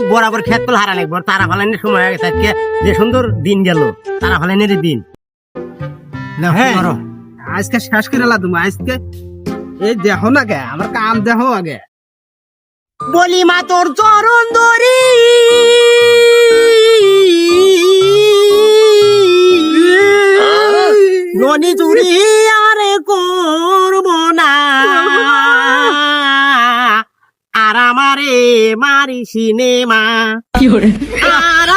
বরাবর খেত পেলে হারা লাগবে তারা ফালাইনের সময় হয়ে গেছে আজকে যে সুন্দর দিন গেল তারা ফালাইনের দিন হ্যাঁ আজকে শেষ করে লাদুম আজকে এই দেখো না গে আমার কাম দেখো আগে বলি মা তোর চরণ ধরি ননি চুরি আরে করব না আর আমারে মারি সিনেমা আর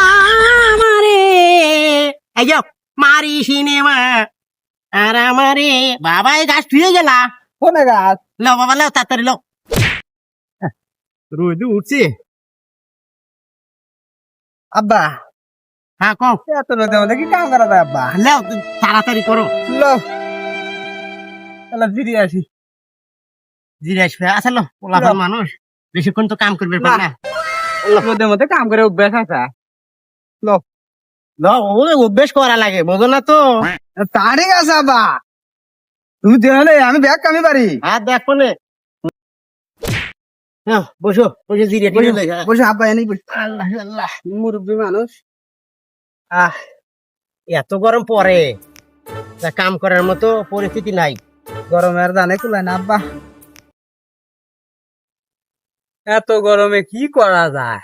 আমারে এই যাও মারি সিনেমা আর আমারে বাবা এই গাছ ধুয়ে গেলা কোনে গাছ লো বাবা লো তাড়াতাড়ি লো রোদ উঠছে আব্বা হ্যাঁ কও এত রোদে মধ্যে কি কাম করা যায় আব্বা লো তাড়াতাড়ি করো লো তাহলে ফিরে আসি জিরে আসবে আচ্ছা লো পোলাপান মানুষ বেশিক্ষণ তো কাম করবে পারে না রোদের মধ্যে কাম করে অভ্যাস আছে লো ওরে অভ্যেস করা লাগে বোঝো না তো তারই আছে আব্বা তুমি দেখলে আমি ব্যাগ কামি পারি আর দেখো নে নাও, বসো বসে জিরে টিরে লইয়া। বসে আব্বা এনেই বসে আল্লাহ আল্লাহ মুরব্বী মানুষ আহ এত গরম পড়ে তা কাম করার মতো পরিস্থিতি নাই গরমের জানে কুলায় না আব্বা এত গরমে কি করা যায়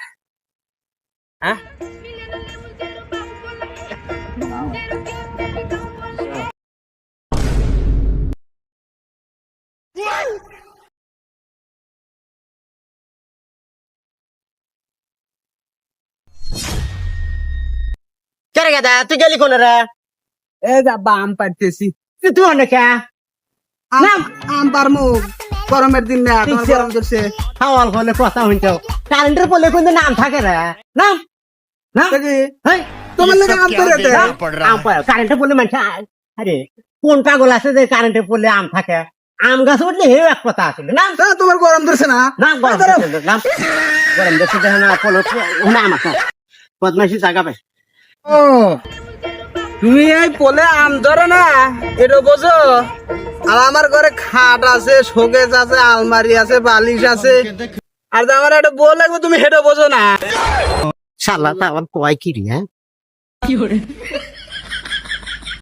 হ্যাঁ কে রে গাদা তুই গেলি কোন রে এই যে আব্বা আম পাড়তেছি তুই অনেক নাম। আম পারমু গরমের দিন না তোমার গরম ধরছে খাওয়াল হলে কথা হইতো কারেন্টের পড়লে কোন নাম থাকে রে নাম নাম দেখি, হেই তোমার লাগে আম পারে আম কারেন্টে পড়লে মানুষ আরে কোন পাগল আছে যে কারেন্টে পড়লে আম থাকে আম গাছ উঠলে হেও এক কথা আসলে না তোমার গরম ধরছে না নাম গরম দেখছে, নাম গরম দেখছে দেখে না পড়লো না আমার বদমাইশি জায়গা পাই ও তুমি এই পোলে আম ধরে না এটা বোঝো আর আমার ঘরে খাট আছে শোকেস আছে আলমারি আছে বালিশ আছে আর যে আমার একটা বউ লাগবে তুমি হেঁটে বোঝো না শালা তা আবার কয় কি রে হ্যাঁ